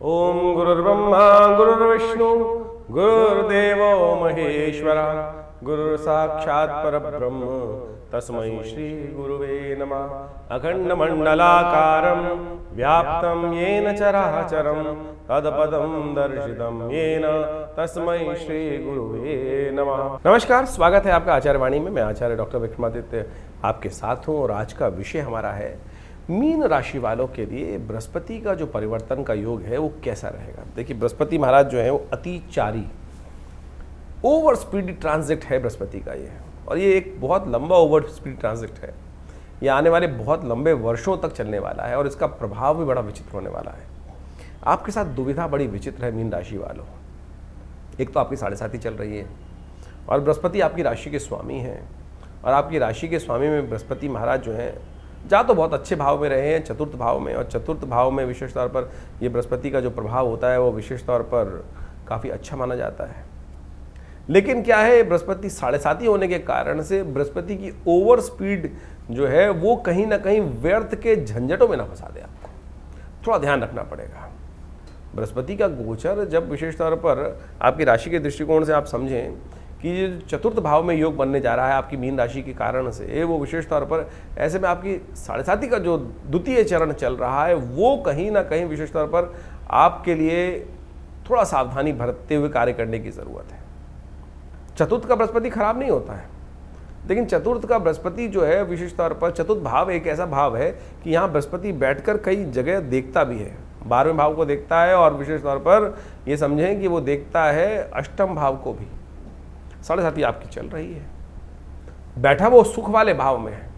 ओम गुरुर्ब्रह्मा गुरुर्विष्णु गुरुर्देवो महेश्वरा गुरुर् साक्षात् परब्रह्म तस्मै श्री गुरुवे नमः। अखंड मंडलाकारं व्याप्तं येन चराचरं तत्पदं दर्शितं येन तस्मै श्री गुरुवे नमः। नमस्कार, स्वागत है आपका आचार्य वाणी में। मैं आचार्य डॉक्टर विक्रमादित्य आपके साथ हूँ और आज का विषय हमारा है मीन राशि वालों के लिए बृहस्पति का जो परिवर्तन का योग है वो कैसा रहेगा। देखिए, बृहस्पति महाराज जो है वो अतिचारी ओवर स्पीडी ट्रांजिट है बृहस्पति का ये, और ये एक बहुत लंबा ओवर स्पीडी ट्रांजिट है। ये आने वाले बहुत लंबे वर्षों तक चलने वाला है और इसका प्रभाव भी बड़ा विचित्र होने वाला है। आपके साथ दुविधा बड़ी विचित्र है मीन राशि वालों। एक तो आपकी 7.5 चल रही है और बृहस्पति आपकी राशि के स्वामी हैं, और आपकी राशि के स्वामी में बृहस्पति महाराज जो हैं जा तो बहुत अच्छे भाव में रहे हैं, चतुर्थ भाव में, और चतुर्थ भाव में विशेष तौर पर ये बृहस्पति का जो प्रभाव होता है वो विशेष तौर पर काफ़ी अच्छा माना जाता है। लेकिन क्या है, बृहस्पति 7.5 होने के कारण से बृहस्पति की ओवर स्पीड जो है वो कहीं ना कहीं व्यर्थ के झंझटों में ना फंसा दे। आपको थोड़ा ध्यान रखना पड़ेगा। बृहस्पति का गोचर जब विशेष तौर पर आपकी राशि के दृष्टिकोण से आप समझें कि ये चतुर्थ भाव में योग बनने जा रहा है आपकी मीन राशि के कारण से, वो विशेष तौर पर ऐसे में आपकी 7.5 का जो द्वितीय चरण चल रहा है वो कहीं ना कहीं विशेष तौर पर आपके लिए थोड़ा सावधानी बरतते हुए कार्य करने की ज़रूरत है। चतुर्थ का बृहस्पति खराब नहीं होता है, लेकिन चतुर्थ का बृहस्पति जो है विशेष तौर पर, चतुर्थ भाव एक ऐसा भाव है कि यहाँ बृहस्पति बैठकर कई जगह देखता भी है। 12वें भाव को देखता है और विशेष तौर पर ये समझें कि वो देखता है अष्टम भाव को भी। 7.5 आपकी चल रही है, बैठा वो सुख वाले भाव में है,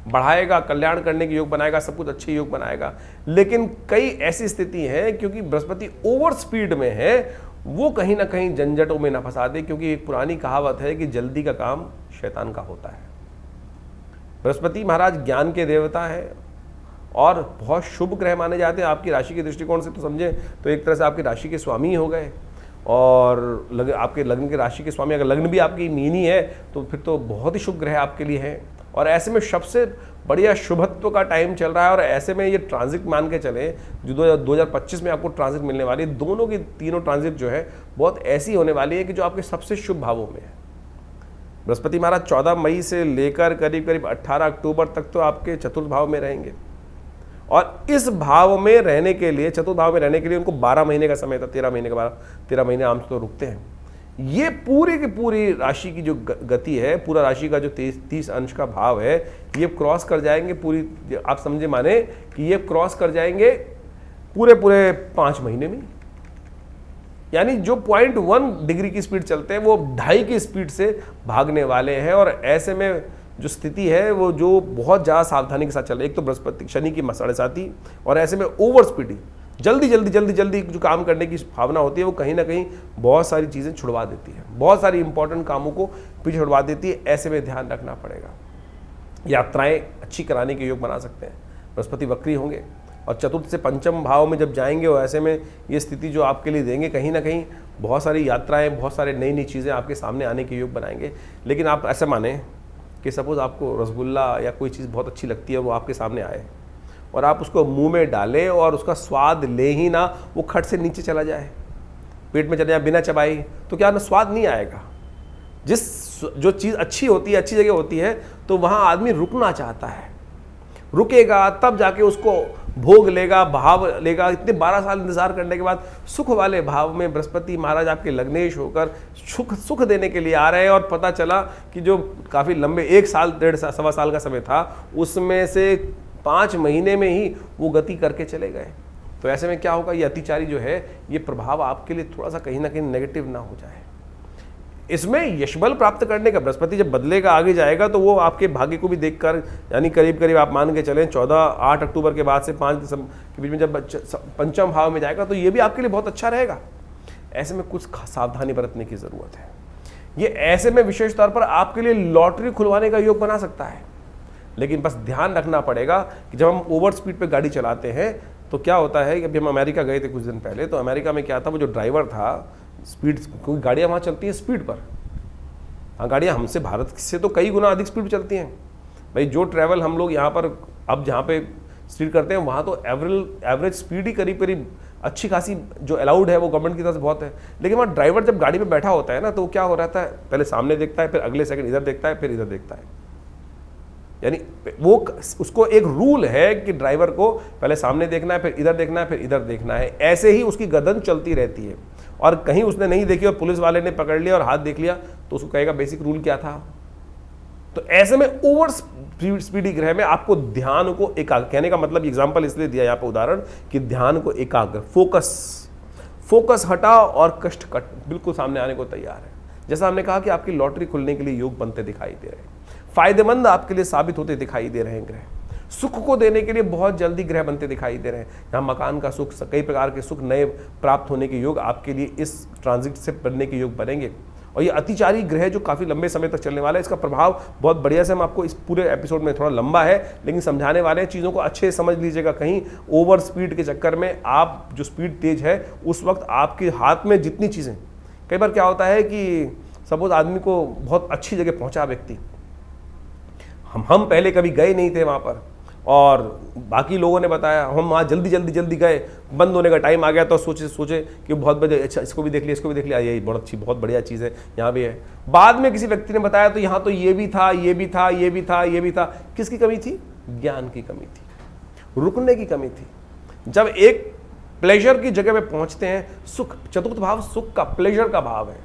बढ़ाएगा, कल्याण करने के योग बनाएगा, सब कुछ अच्छे योग बनाएगा। लेकिन कई ऐसी स्थिति है क्योंकि बृहस्पति ओवर स्पीड में है, वो कहीं ना कहीं झंझटों में ना फंसा दे, क्योंकि एक पुरानी कहावत है कि जल्दी का काम शैतान का होता है। बृहस्पति महाराज ज्ञान के देवता है और बहुत शुभ ग्रह माने जाते हैं। आपकी राशि के दृष्टिकोण से तो समझे तो एक तरह से आपकी राशि के स्वामी हो गए, और आपके लग्न के राशि के स्वामी, अगर लग्न भी आपकी मीनी है तो फिर तो बहुत ही शुभ ग्रह आपके लिए है। और ऐसे में सबसे बढ़िया शुभत्व का टाइम चल रहा है, और ऐसे में ये ट्रांजिट मान के चले जो 2025 में आपको ट्रांजिट मिलने वाली है, दोनों की तीनों ट्रांजिट जो है बहुत ऐसी होने वाली है कि जो आपके सबसे शुभ भावों में है। बृहस्पति महाराज 14 मई से लेकर करीब करीब 18 अक्टूबर तक तो आपके चतुर्थ भाव में रहेंगे, और इस भाव में रहने के लिए, चतुर्थ भाव में रहने के लिए उनको 12 महीने का समय था। 13 महीने का 13 महीने आम तो रुकते हैं। ये पूरी की पूरी राशि की जो गति है, पूरा राशि का जो 30 अंश का भाव है, ये क्रॉस कर जाएंगे पूरी, आप समझे माने कि ये क्रॉस कर जाएंगे पूरे 5 महीने में। यानी जो 0.1 डिग्री की स्पीड चलते हैं वो 2.5 की स्पीड से भागने वाले हैं। और ऐसे में जो स्थिति है वो जो बहुत ज़्यादा सावधानी के साथ चल रही है। एक तो बृहस्पति शनि की 7.5, और ऐसे में ओवर स्पीडी जल्दी जो काम करने की भावना होती है वो कहीं ना कहीं बहुत सारी चीज़ें छुड़वा देती है, बहुत सारी इंपॉर्टेंट कामों को पीछे छुड़वा देती है। ऐसे में ध्यान रखना पड़ेगा। यात्राएं अच्छी कराने के योग बना सकते हैं। बृहस्पति वक्री होंगे और चतुर्थ से पंचम भाव में जब जाएंगे, और ऐसे में ये स्थिति जो आपके लिए देंगे कहीं ना कहीं बहुत सारी यात्राएँ, बहुत सारी नई चीज़ें आपके सामने आने के योग बनाएंगे। लेकिन आप ऐसे माने कि सपोज़ आपको रसगुल्ला या कोई चीज़ बहुत अच्छी लगती है, वो आपके सामने आए और आप उसको मुंह में डालें और उसका स्वाद ले ही ना, वो खट से नीचे चला जाए, पेट में चला जाए बिना चबाई, तो क्या ना स्वाद नहीं आएगा। जो चीज़ अच्छी होती है, अच्छी जगह होती है, तो वहाँ आदमी रुकना चाहता है, रुकेगा तब जाके उसको भोग लेगा, भाव लेगा। इतने 12 साल इंतजार करने के बाद सुख वाले भाव में बृहस्पति महाराज आपके लग्नेश होकर सुख देने के लिए आ रहे हैं, और पता चला कि जो काफ़ी लंबे 1 साल 1.5 साल 1.25 साल का समय था, उसमें से 5 महीने में ही वो गति करके चले गए। तो ऐसे में क्या होगा, ये अतिचारी जो है ये प्रभाव आपके लिए थोड़ा सा कहीं ना कहीं नेगेटिव ना हो जाए। इसमें यशबल प्राप्त करने का, बृहस्पति जब बदलेगा आगे जाएगा तो वो आपके भाग्य को भी देखकर, यानी करीब करीब आप मान के चलें 8 अक्टूबर के बाद से 5 दिसंबर के बीच में जब पंचम भाव में जाएगा तो ये भी आपके लिए बहुत अच्छा रहेगा। ऐसे में कुछ सावधानी बरतने की ज़रूरत है। ये ऐसे में विशेष तौर पर आपके लिए लॉटरी खुलवाने का योग बना सकता है। लेकिन बस ध्यान रखना पड़ेगा कि जब हम ओवर स्पीड पे गाड़ी चलाते हैं तो क्या होता है कि अभी हम अमेरिका गए थे कुछ दिन पहले, तो अमेरिका में क्या था, वो जो ड्राइवर था स्पीड, क्योंकि गाड़ियाँ वहाँ चलती हैं स्पीड पर, हाँ गाड़ियाँ हमसे भारत से तो कई गुना अधिक स्पीड चलती हैं भाई। जो ट्रैवल हम लोग यहाँ पर अब जहाँ पे स्पीड करते हैं वहाँ तो एवरेज स्पीड ही करीब करीब अच्छी खासी जो अलाउड है वो गवर्नमेंट की तरफ से बहुत है, लेकिन वहाँ ड्राइवर जब गाड़ी में बैठा होता है ना, तो वो क्या हो रहता है, पहले सामने देखता है, फिर अगले सेकंड इधर देखता है, फिर इधर देखता है। यानी वो उसको एक रूल है कि ड्राइवर को पहले सामने देखना है, फिर इधर देखना है, फिर इधर देखना है। ऐसे ही उसकी गर्दन चलती रहती है, और कहीं उसने नहीं देखी और पुलिस वाले ने पकड़ लिया और हाथ देख लिया, तो उसको कहेगा बेसिक रूल क्या था। तो ऐसे में ओवर स्पीडी ग्रह में आपको ध्यान को एकाग्र, कहने का मतलब एग्जांपल इसलिए दिया यहाँ पे उदाहरण कि ध्यान को एकाग्र, फोकस हटा और कष्ट कट बिल्कुल सामने आने को तैयार है। जैसा हमने कहा कि आपकी लॉटरी खुलने के लिए योग बनते दिखाई दे रहे हैं, फायदेमंद आपके लिए साबित होते दिखाई दे रहे हैं ग्रह, सुख को देने के लिए बहुत जल्दी ग्रह बनते दिखाई दे रहे हैं। यहाँ मकान का सुख, कई प्रकार के सुख नए प्राप्त होने के योग आपके लिए इस ट्रांजिट से बनने के योग बनेंगे। और ये अतिचारी ग्रह जो काफ़ी लंबे समय तक चलने वाला है, इसका प्रभाव बहुत बढ़िया से हम आपको इस पूरे एपिसोड में, थोड़ा लंबा है लेकिन समझाने वाले हैं, चीज़ों को अच्छे से समझ लीजिएगा। कहीं ओवर स्पीड के चक्कर में आप जो स्पीड तेज है उस वक्त आपके हाथ में जितनी चीज़ें, कई बार क्या होता है कि सपोज आदमी को बहुत अच्छी जगह पहुंचा व्यक्ति, हम पहले कभी गए नहीं थे वहाँ पर और बाकी लोगों ने बताया, हम वहाँ जल्दी गए, बंद होने का टाइम आ गया तो सोचे कि बहुत बढ़िया, अच्छा इसको भी देख लिया, ये बहुत अच्छी बहुत बढ़िया चीज़ है, यहाँ भी है। बाद में किसी व्यक्ति ने बताया तो यहाँ तो ये भी था, ये भी था, ये भी था, ये भी था। किसकी कमी थी? ज्ञान की कमी थी, रुकने की कमी थी। जब एक प्लेजर की जगह में पहुँचते हैं, सुख, चतुर्थ भाव सुख का, प्लेजर का भाव है,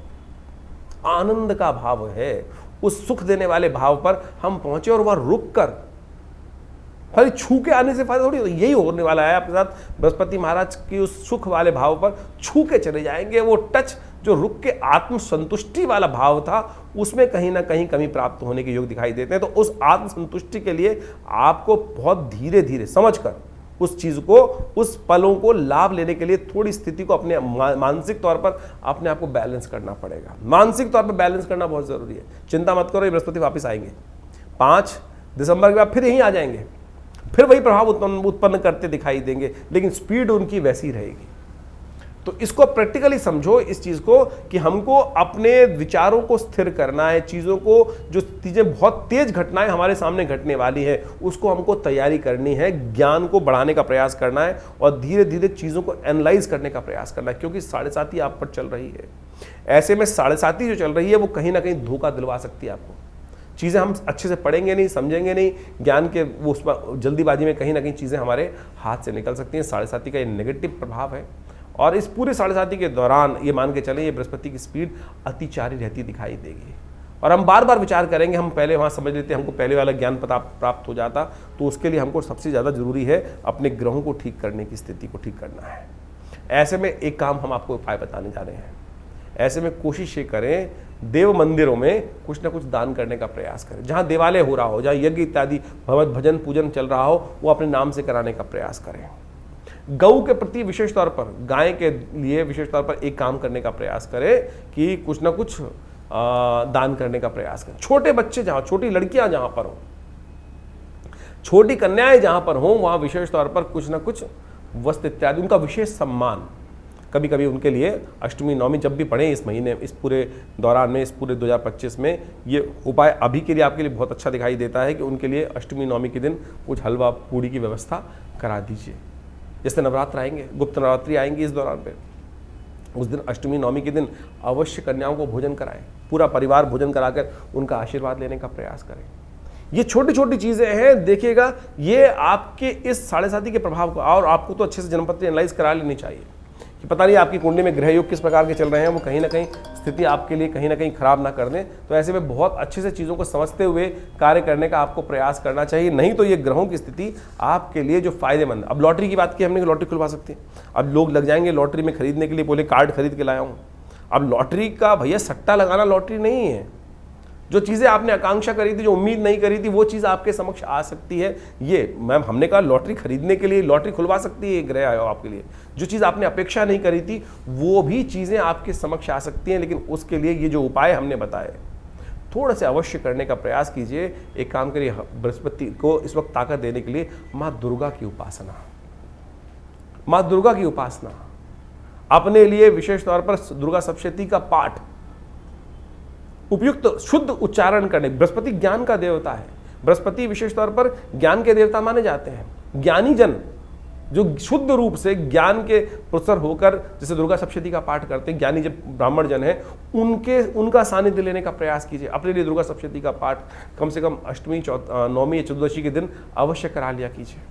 आनंद का भाव है, उस सुख देने वाले भाव पर हम पहुंचे और वहां रुक कर, खाली छू के आने से फायदा थोड़ी, तो यही होने वाला है आपके साथ। बृहस्पति महाराज की उस सुख वाले भाव पर छू के चले जाएंगे। वो टच जो रुक के आत्म संतुष्टि वाला भाव था, उसमें कहीं ना कहीं कमी प्राप्त होने के योग दिखाई देते हैं। तो उस आत्म संतुष्टि के लिए आपको बहुत धीरे धीरे समझ कर उस चीज को, उस पलों को लाभ लेने के लिए थोड़ी स्थिति को अपने मानसिक तौर पर अपने आप को बैलेंस करना पड़ेगा। मानसिक तौर पर बैलेंस करना बहुत जरूरी है। चिंता मत करो, ये बृहस्पति वापस आएंगे 5 दिसंबर के बाद, फिर यहीं आ जाएंगे, फिर वही प्रभाव उत्पन्न करते दिखाई देंगे, लेकिन स्पीड उनकी वैसी रहेगी। तो इसको प्रैक्टिकली समझो इस चीज को कि हमको अपने विचारों को स्थिर करना है, चीजों को, जो चीजें बहुत तेज घटनाएं हमारे सामने घटने वाली है उसको हमको तैयारी करनी है, ज्ञान को बढ़ाने का प्रयास करना है और धीरे धीरे चीजों को एनालाइज करने का प्रयास करना है, क्योंकि 7.5 आप पर चल रही है। ऐसे में 7.5 जो चल रही है वो कहीं ना कहीं धोखा दिलवा सकती है आपको। चीज़ें हम अच्छे से पढ़ेंगे नहीं, समझेंगे नहीं, ज्ञान के वो उस पर जल्दीबाजी में कहीं ना कहीं चीज़ें हमारे हाथ से निकल सकती हैं। 7.5 का ये नेगेटिव प्रभाव है। और इस पूरे 7.5 के दौरान ये मान के चलें, ये बृहस्पति की स्पीड अतिचारी रहती दिखाई देगी। और हम बार बार विचार करेंगे, हम पहले वहाँ समझ लेते हैं, हमको पहले वाला ज्ञान पता प्राप्त हो जाता, तो उसके लिए हमको सबसे ज़्यादा जरूरी है अपने ग्रहों को ठीक करने की स्थिति को ठीक करना है। ऐसे में एक काम हम आपको उपाय बताने जा रहे हैं। ऐसे में कोशिश ये करें, देव मंदिरों में कुछ ना कुछ दान करने का प्रयास करें। जहाँ देवालय हो रहा हो, जहाँ यज्ञ इत्यादि भजन पूजन चल रहा हो, वो अपने नाम से कराने का प्रयास करें। गौ के प्रति विशेष तौर पर, गाय के लिए विशेष तौर पर एक काम करने का प्रयास करें कि कुछ ना कुछ दान करने का प्रयास करें। छोटे बच्चे जहाँ, छोटी लड़कियां जहाँ पर हो, छोटी कन्याएं जहाँ पर हों, वहाँ विशेष तौर पर कुछ ना कुछ वस्त्र इत्यादि, उनका विशेष सम्मान। कभी कभी उनके लिए अष्टमी नवमी जब भी पढ़ें इस महीने, इस पूरे दौरान में, इस पूरे 2025 में, ये उपाय अभी के लिए आपके लिए बहुत अच्छा दिखाई देता है कि उनके लिए अष्टमी नवमी के दिन कुछ हलवा पूड़ी की व्यवस्था करा दीजिए। जैसे नवरात्र आएंगे, गुप्त नवरात्रि आएंगी इस दौरान पे, उस दिन अष्टमी नवमी के दिन अवश्य कन्याओं को भोजन कराएं, पूरा परिवार भोजन कराकर उनका आशीर्वाद लेने का प्रयास करें। ये छोटी छोटी चीज़ें हैं, देखिएगा ये आपके इस 7.5 के प्रभाव को, और आपको तो अच्छे से जन्मपत्री एनालाइज करा लेनी चाहिए कि पता नहीं आपकी कुंडली में ग्रह योग किस प्रकार के चल रहे हैं, वो कहीं ना कहीं स्थिति आपके लिए कहीं ना कहीं खराब ना कर दें। तो ऐसे में बहुत अच्छे से चीज़ों को समझते हुए कार्य करने का आपको प्रयास करना चाहिए, नहीं तो ये ग्रहों की स्थिति आपके लिए जो फायदेमंद। अब लॉटरी की बात की हमने, लॉटरी खुलवा सकते हैं। अब लोग लग जाएंगे लॉटरी में खरीदने के लिए, बोले कार्ड खरीद के लाया हूँ। अब लॉटरी का भैया सट्टा लगाना लॉटरी नहीं है। जो चीज़ें आपने आकांक्षा करी थी, जो उम्मीद नहीं करी थी, वो चीज़ आपके समक्ष आ सकती है। ये मैम हमने कहा लॉटरी खरीदने के लिए लॉटरी खुलवा सकती है ग्रह आयो आपके लिए। जो चीज़ आपने अपेक्षा नहीं करी थी वो भी चीज़ें आपके समक्ष आ सकती हैं, लेकिन उसके लिए ये जो उपाय हमने बताए थोड़ा से अवश्य करने का प्रयास कीजिए। एक काम करिए, बृहस्पति को इस वक्त ताकत देने के लिए माँ दुर्गा की उपासना, माँ दुर्गा की उपासना, अपने लिए विशेष तौर पर दुर्गा सप्तशती का पाठ, उपयुक्त शुद्ध उच्चारण करने। बृहस्पति ज्ञान का देवता है, बृहस्पति विशेष तौर पर ज्ञान के देवता माने जाते हैं। ज्ञानी जन जो शुद्ध रूप से ज्ञान के पुरस्सर होकर, जैसे दुर्गा सप्तशती का पाठ करते हैं ज्ञानी जब ब्राह्मण जन है, उनका सानिध्य लेने का प्रयास कीजिए। अपने लिए दुर्गा सप्तशती का पाठ कम से कम अष्टमी, नौमी या चतुर्दशी के दिन अवश्य करा लिया कीजिए।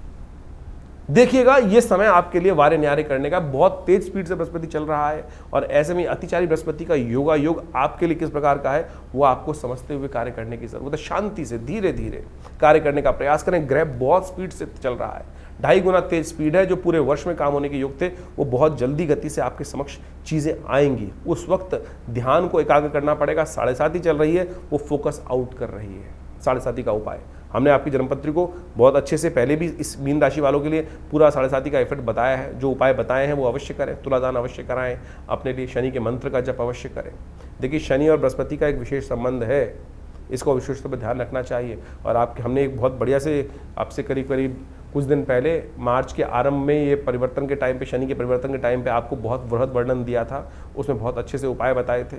देखिएगा ये समय आपके लिए वारे न्यारे करने का, बहुत तेज स्पीड से बृहस्पति चल रहा है और ऐसे में अतिचारी बृहस्पति का योगा योग आपके लिए किस प्रकार का है वो आपको समझते हुए कार्य करने की जरूरत है। शांति से धीरे धीरे कार्य करने का प्रयास करें। ग्रह बहुत स्पीड से चल रहा है, 2.5 गुना तेज स्पीड है। जो पूरे वर्ष में काम होने के योग थे वो बहुत जल्दी गति से आपके समक्ष चीजें आएंगी। उस वक्त ध्यान को एकाग्र करना पड़ेगा। 7.5 चल रही है, वो फोकस आउट कर रही है। 7.5 का उपाय हमने आपकी जन्मपत्री को बहुत अच्छे से पहले भी इस मीन राशि वालों के लिए पूरा 7.5 का इफेक्ट बताया है। जो उपाय बताए हैं वो अवश्य करें। तुलादान अवश्य कराएं, अपने लिए शनि के मंत्र का जप अवश्य करें। देखिए शनि और बृहस्पति का एक विशेष संबंध है, इसको विशेष तौर पर ध्यान रखना चाहिए। और हमने एक बहुत बढ़िया से आपसे करीब करीब कुछ दिन पहले मार्च के आरंभ में ये परिवर्तन के टाइम पे, शनि के परिवर्तन के टाइम पे आपको बहुत बृहद वर्णन दिया था, उसमें बहुत अच्छे से उपाय बताए थे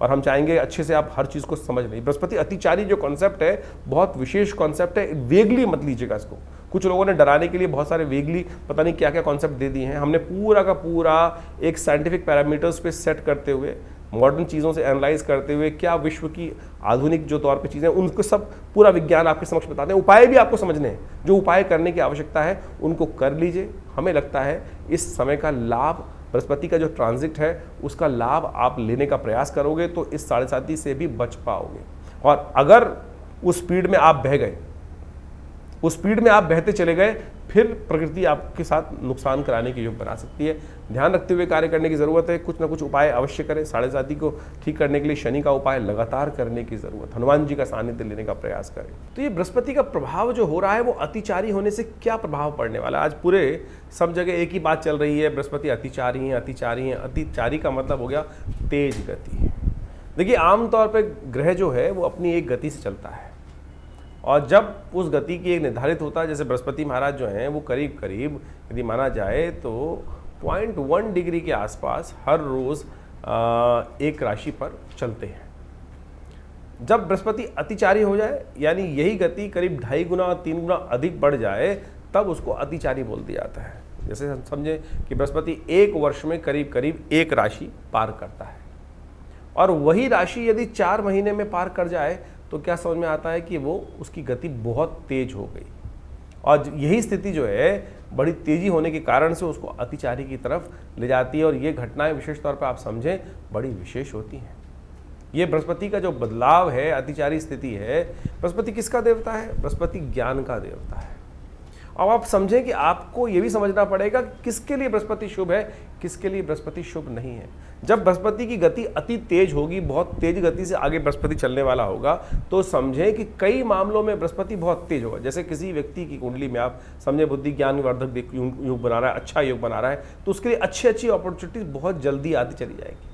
और हम चाहेंगे अच्छे से आप हर चीज़ को समझ लें। बृहस्पति अतिचारी जो कॉन्सेप्ट है बहुत विशेष कॉन्सेप्ट है, वेगली मत लीजिएगा इसको। कुछ लोगों ने डराने के लिए बहुत सारे वेगली पता नहीं क्या क्या कॉन्सेप्ट दे दिए हैं। हमने पूरा का पूरा एक साइंटिफिक पैरामीटर्स पे सेट करते हुए, मॉडर्न चीज़ों से एनालाइज करते हुए, क्या विश्व की आधुनिक जो तौर पे चीज़ें उनको सब पूरा विज्ञान आपके समक्ष बताते हैं। उपाय भी आपको समझने हैं, जो उपाय करने की आवश्यकता है उनको कर लीजिए। हमें लगता है इस समय का लाभ, बृहस्पति का जो ट्रांजिट है उसका लाभ आप लेने का प्रयास करोगे तो इस 7.5 से भी बच पाओगे। और अगर उस स्पीड में आप बह गए, उस स्पीड में आप बहते चले गए, फिर प्रकृति आपके साथ नुकसान कराने के योग बना सकती है। ध्यान रखते हुए कार्य करने की जरूरत है। कुछ ना कुछ उपाय अवश्य करें। 7.5 को ठीक करने के लिए शनि का उपाय लगातार करने की जरूरत, हनुमान जी का सानिध्य लेने का प्रयास करें। तो ये बृहस्पति का प्रभाव जो हो रहा है वो अतिचारी होने से क्या प्रभाव पड़ने वाला है। आज पूरे सब जगह एक ही बात चल रही है, बृहस्पति अतिचारी हैं, अतिचारी हैं। अतिचारी का मतलब हो गया तेज गति। देखिए आमतौर पर ग्रह जो है वो अपनी एक गति से चलता है और जब उस गति की एक निर्धारित होता है, जैसे बृहस्पति महाराज जो हैं वो करीब करीब यदि माना जाए तो 0.1 डिग्री के आसपास हर रोज एक राशि पर चलते हैं। जब बृहस्पति अतिचारी हो जाए यानी यही गति करीब 2.5 गुना 3 गुना अधिक बढ़ जाए तब उसको अतिचारी बोल दिया जाता है। जैसे हम समझें कि बृहस्पति एक वर्ष में करीब करीब एक राशि पार करता है और वही राशि यदि 4 महीने में पार कर जाए तो क्या समझ में आता है कि वो उसकी गति बहुत तेज हो गई और यही स्थिति जो है बड़ी तेजी होने के कारण से उसको अतिचारी की तरफ ले जाती है। और ये घटनाएं विशेष तौर पर आप समझें बड़ी विशेष होती हैं। ये बृहस्पति का जो बदलाव है, अतिचारी स्थिति है, बृहस्पति किसका देवता है? बृहस्पति ज्ञान का देवता है। अब आप समझें कि आपको ये भी समझना पड़ेगा किसके लिए बृहस्पति शुभ है, किसके लिए बृहस्पति शुभ नहीं है। जब बृहस्पति की गति अति तेज होगी, बहुत तेज गति से आगे बृहस्पति चलने वाला होगा, तो समझें कि कई मामलों में बृहस्पति बहुत तेज होगा। जैसे किसी व्यक्ति की कुंडली में आप समझे बुद्धि ज्ञान वर्धक योग बना रहा है, अच्छा योग बना रहा है, तो उसके लिए अच्छी अच्छी अपॉर्चुनिटीज बहुत जल्दी आती चली जाएगी।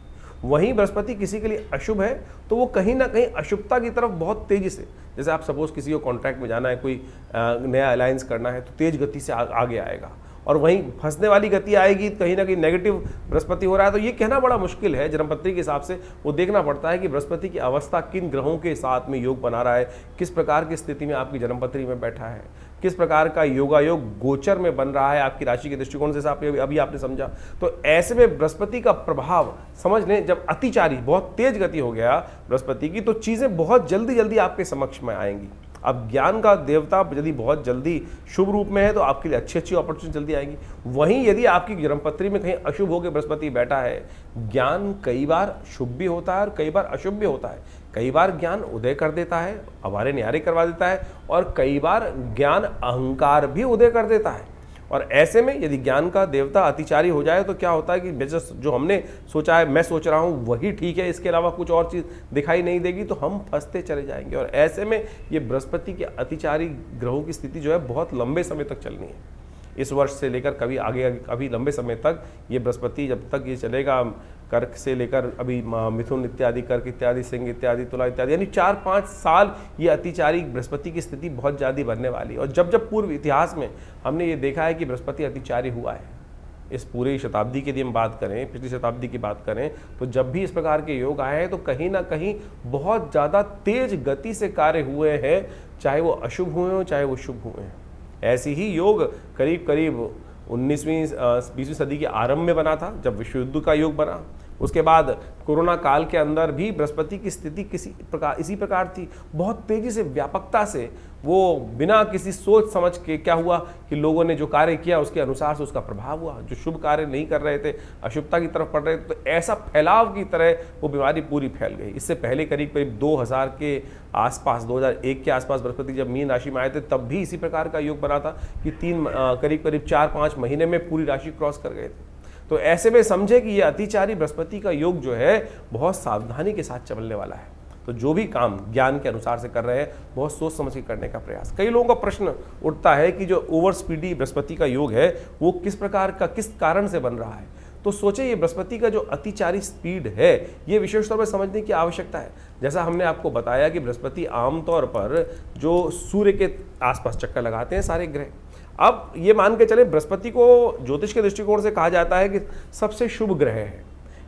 वहीं बृहस्पति किसी के लिए अशुभ है तो वो कहीं ना कहीं अशुभता की तरफ बहुत तेजी से, जैसे आप सपोज किसी को कॉन्ट्रैक्ट में जाना है, कोई नया अलायंस करना है, तो तेज गति से आगे आएगा और वहीं फंसने वाली गति आएगी, कहीं ना कहीं नेगेटिव बृहस्पति हो रहा है। तो ये कहना बड़ा मुश्किल है। जन्मपत्री के हिसाब से वो देखना पड़ता है कि बृहस्पति की अवस्था किन ग्रहों के साथ में योग बना रहा है, किस प्रकार की स्थिति में आपकी जन्मपत्री में बैठा है, किस प्रकार का योगायोग गोचर में बन रहा है आपकी राशि के दृष्टिकोण से, अभी आपने समझा। तो ऐसे में बृहस्पति का प्रभाव समझ लें, जब अतिचारी बहुत तेज गति हो गया बृहस्पति की, तो चीजें बहुत जल्दी जल्दी आपके समक्ष में आएंगी। अब ज्ञान का देवता यदि बहुत जल्दी शुभ रूप में है तो आपके लिए अच्छी अच्छी अपॉर्चुनिटी जल्दी आएगी। वहीं यदि आपकी जन्मपत्री में कहीं अशुभ होकर बृहस्पति बैठा है, ज्ञान कई बार शुभ भी होता है और कई बार अशुभ भी होता है। कई बार ज्ञान उदय कर देता है, अवारे न्यारे करवा देता है, और कई बार ज्ञान अहंकार भी उदय कर देता है। और ऐसे में यदि ज्ञान का देवता अतिचारी हो जाए तो क्या होता है कि जो हमने सोचा है, मैं सोच रहा हूँ वही ठीक है, इसके अलावा कुछ और चीज़ दिखाई नहीं देगी, तो हम फंसते चले जाएंगे। और ऐसे में ये बृहस्पति के अतिचारी ग्रहों की स्थिति जो है बहुत लंबे समय तक चलनी है। इस वर्ष से लेकर कभी आगे अभी लंबे समय तक ये बृहस्पति जब तक ये चलेगा, कर्क से लेकर अभी मिथुन इत्यादि, कर्क इत्यादि, सिंह इत्यादि, तुला इत्यादि, यानी 4-5 साल ये अतिचारी बृहस्पति की स्थिति बहुत ज़्यादा बनने वाली है। और जब जब पूर्व इतिहास में हमने ये देखा है कि बृहस्पति अतिचारी हुआ है, इस पूरी शताब्दी की यदि हम बात करें, पिछली शताब्दी की बात करें, तो जब भी इस प्रकार के योग आए हैं तो कहीं ना कहीं बहुत ज़्यादा तेज गति से कार्य हुए हैं, चाहे वो अशुभ हुए हों चाहे वो शुभ हुए हैं। ऐसे ही योग करीब करीब 20वीं सदी के आरंभ में बना था जब विश्व युद्ध का योग बना। उसके बाद कोरोना काल के अंदर भी बृहस्पति की स्थिति इसी प्रकार थी। बहुत तेजी से व्यापकता से वो बिना किसी सोच समझ के क्या हुआ कि लोगों ने जो कार्य किया उसके अनुसार से उसका प्रभाव हुआ। जो शुभ कार्य नहीं कर रहे थे, अशुभता की तरफ पड़ रहे थे, तो ऐसा फैलाव की तरह वो बीमारी पूरी फैल गई। इससे पहले करीब करीब 2000 के आसपास, 2001 के आसपास बृहस्पति जब मीन राशि में आए थे तब भी इसी प्रकार का योग बना था कि करीब करीब 4-5 महीने में पूरी राशि क्रॉस कर गए थे। तो ऐसे में समझे कि ये अतिचारी बृहस्पति का योग जो है बहुत सावधानी के साथ चलने वाला है। तो जो भी काम ज्ञान के अनुसार से कर रहे हैं बहुत सोच समझ के करने का प्रयास। कई लोगों का प्रश्न उठता है कि जो ओवर स्पीडी बृहस्पति का योग है वो किस प्रकार का, किस कारण से बन रहा है। तो सोचे ये बृहस्पति का जो अतिचारी स्पीड है ये विशेष तौर पर समझने की आवश्यकता है। जैसा हमने आपको बताया कि बृहस्पति आमतौर पर जो सूर्य के आसपास चक्कर लगाते हैं सारे ग्रह। अब ये मान के चले बृहस्पति को ज्योतिष के दृष्टिकोण से कहा जाता है कि सबसे शुभ ग्रह है।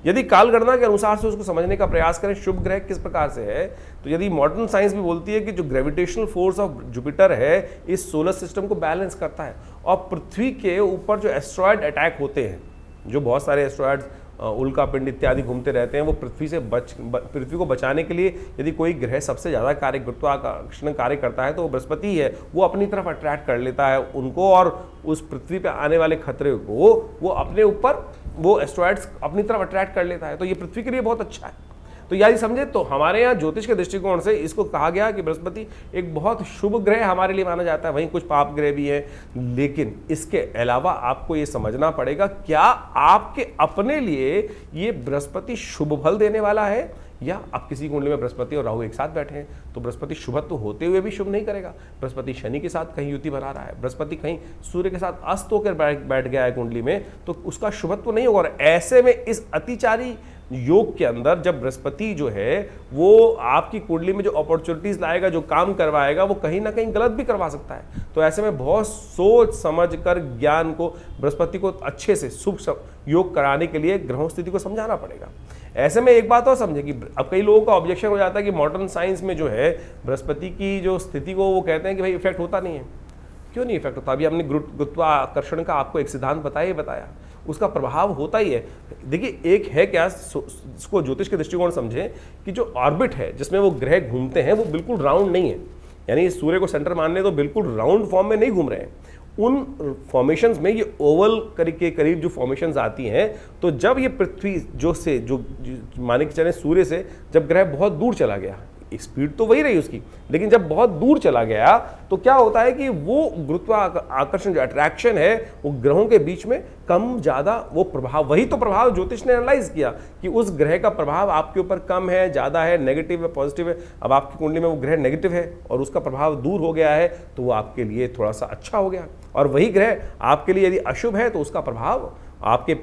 यदि कालगणना के अनुसार से उसको समझने का प्रयास करें शुभ ग्रह किस प्रकार से है, तो यदि मॉडर्न साइंस भी बोलती है कि जो ग्रेविटेशनल फोर्स ऑफ जुपिटर है इस सोलर सिस्टम को बैलेंस करता है। और पृथ्वी के ऊपर जो एस्ट्रॉयड अटैक होते हैं, जो बहुत सारे एस्ट्रॉयड उल्का पिंड इत्यादि घूमते रहते हैं, वो पृथ्वी को बचाने के लिए यदि कोई ग्रह सबसे ज़्यादा गुरुत्वाकर्षण कार्य करता है तो वो बृहस्पति है। वो अपनी तरफ अट्रैक्ट कर लेता है उनको और उस पृथ्वी पे आने वाले खतरे को वो अपने ऊपर, वो एस्ट्रॉयड्स अपनी तरफ अट्रैक्ट कर लेता है। तो ये पृथ्वी के लिए बहुत अच्छा है। तो यदि समझे तो हमारे यहाँ ज्योतिष के दृष्टिकोण से इसको कहा गया कि बृहस्पति एक बहुत शुभ ग्रह हमारे लिए माना जाता है। वहीं कुछ पाप ग्रह भी हैं, लेकिन इसके अलावा आपको ये समझना पड़ेगा क्या आपके अपने लिए ये बृहस्पति शुभ फल देने वाला है, या अब किसी कुंडली में बृहस्पति और राहु एक साथ बैठे हैं तो बृहस्पति शुभत्व होते हुए भी शुभ नहीं करेगा। बृहस्पति शनि के साथ कहीं युति बना रहा है, बृहस्पति कहीं सूर्य के साथ अस्त होकर बैठ गया है कुंडली में, तो उसका शुभत्व नहीं होगा। और ऐसे में इस अतिचारी योग के अंदर जब बृहस्पति जो है वो आपकी कुंडली में जो अपॉर्चुनिटीज लाएगा, जो काम करवाएगा, वो कहीं ना कहीं गलत भी करवा सकता है। तो ऐसे में बहुत सोच समझ कर ज्ञान को, बृहस्पति को अच्छे से शुभ योग कराने के लिए ग्रहों स्थिति को समझाना पड़ेगा। ऐसे में एक बात और समझे कि अब कई लोगों का ऑब्जेक्शन हो जाता है कि मॉडर्न साइंस में जो है बृहस्पति की जो स्थिति को वो कहते हैं कि भाई इफेक्ट होता नहीं है। क्यों नहीं इफेक्ट होता? अभी हमने गुरुत्वाकर्षण का आपको एक सिद्धांत बताया, उसका प्रभाव होता ही है। देखिए एक है क्या, इसको ज्योतिष के दृष्टिकोण समझे कि जो ऑर्बिट है जिसमें वो ग्रह घूमते हैं वो बिल्कुल राउंड नहीं है। यानी सूर्य को सेंटर मान ले तो बिल्कुल राउंड फॉर्म में नहीं घूम रहे हैं। उन फॉर्मेशंस में ये ओवल के करीब जो फॉर्मेशंस आती हैं, तो जब ये पृथ्वी जो माने कि चले सूर्य से जब ग्रह बहुत दूर चला गया, स्पीड तो वही रही उसकी, लेकिन जब बहुत दूर चला गया तो क्या होता है कि वो गुरुत्वाकर्षण जो अट्रैक्शन है वो ग्रहों के बीच में कम ज़्यादा वो प्रभाव, वही तो प्रभाव ज्योतिष ने एनालाइज किया कि उस ग्रह का प्रभाव आपके ऊपर कम है, ज़्यादा है, नेगेटिव है, पॉजिटिव है। अब आपकी कुंडली में वो ग्रह नेगेटिव है और उसका प्रभाव दूर हो गया है तो वो आपके लिए थोड़ा सा अच्छा हो गया। और वही ग्रह आपके लिए यदि अशुभ है तो उसका प्रभाव आपके